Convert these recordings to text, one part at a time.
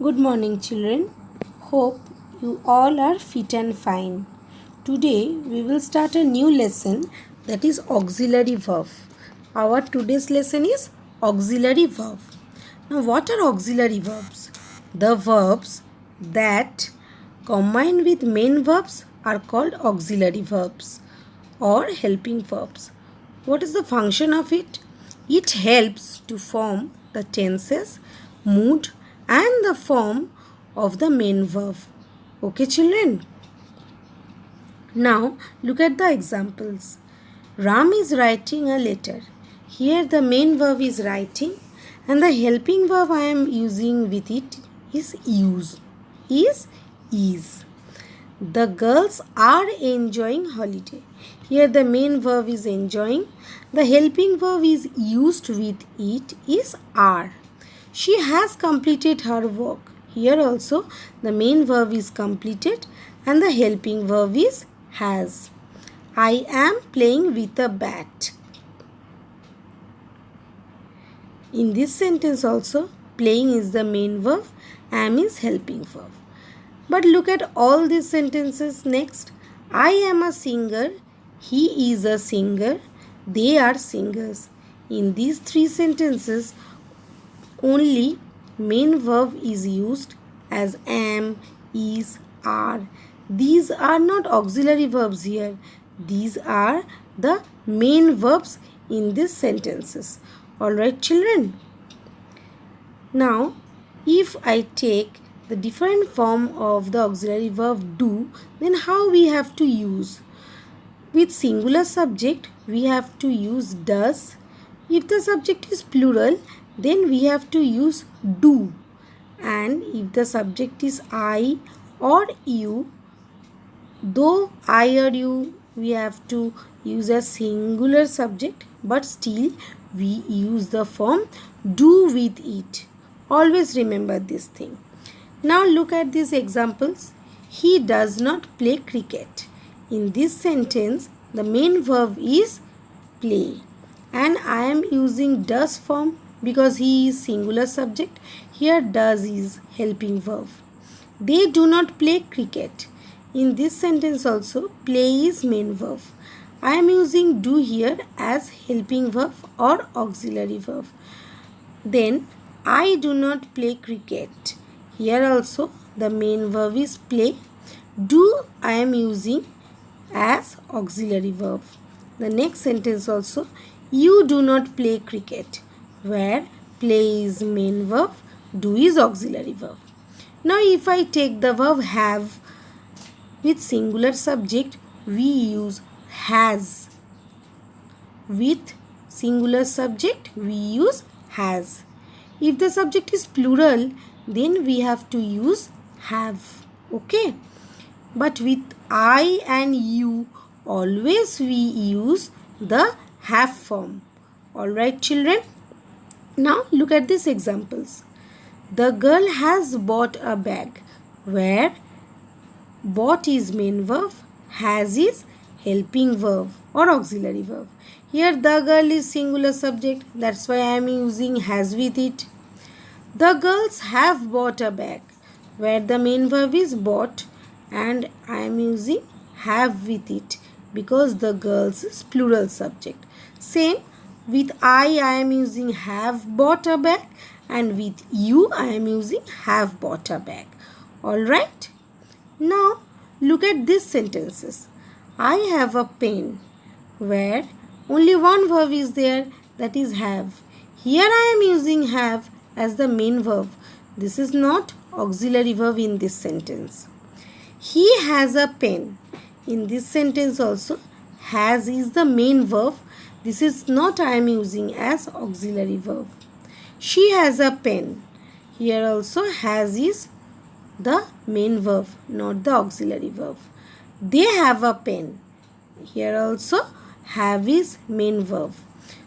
Good morning, children. Hope you all are fit and fine. Today we will start a new lesson, that is auxiliary verb. Our today's lesson is auxiliary verb. Now, what are auxiliary verbs? The verbs that combine with main verbs are called auxiliary verbs or helping verbs. What is the function of it? It helps to form the tenses, mood and the form of the main verb. Okay, children? Now, look at the examples. Ram is writing a letter. Here the main verb is writing and the helping verb I am using with it is use. Is. The girls are enjoying holiday. Here the main verb is enjoying. The helping verb is used with it is are. She has completed her work. Here also the main verb is completed and the helping verb is has. I am playing with a bat. In this sentence also playing is the main verb, am is helping verb. But look at all these sentences next. I am a singer. He is a singer. They are singers. In these three sentences, only main verb is used as am, is, are. These are not auxiliary verbs here. These are the main verbs in these sentences. Alright, children. Now, if I take the different form of the auxiliary verb do, then how we have to use? With singular subject, we have to use does. If the subject is plural, then we have to use do. And if the subject is I or you, though I or you, we have to use a singular subject, but still we use the form do with it. Always remember this thing. Now look at these examples. He does not play cricket. In this sentence, the main verb is play. And I am using does form because he is singular subject. Here does is helping verb. They do not play cricket. In this sentence also, play is main verb. I am using do here as helping verb or auxiliary verb. Then, I do not play cricket. Here also, the main verb is play. Do I am using as auxiliary verb. The next sentence also, you do not play cricket, where play is main verb, do is auxiliary verb. Now if I take the verb have with singular subject, we use has. With singular subject, we use has. If the subject is plural, then we have to use have. Okay? But with I and you, always we use the have form. Alright, children? Now look at these examples. The girl has bought a bag, where bought is main verb, has is helping verb or auxiliary verb. Here the girl is singular subject, that's why I am using has with it. The girls have bought a bag, where the main verb is bought and I am using have with it because the girls is plural subject. Same with I am using have bought a bag and with you I am using have bought a bag. Alright? Now look at these sentences. I have a pen, where only one verb is there, that is have. Here I am using have as the main verb. This is not auxiliary verb in this sentence. He has a pen. In this sentence also, has is the main verb. This is not I am using as auxiliary verb. She has a pen. Here also has is the main verb, not the auxiliary verb. They have a pen. Here also have is main verb.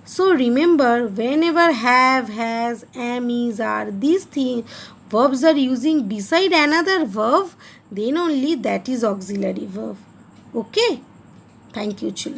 So remember, whenever have, has, am, is, are, these verbs are using beside another verb, then only that is auxiliary verb. Okay? Thank you, children.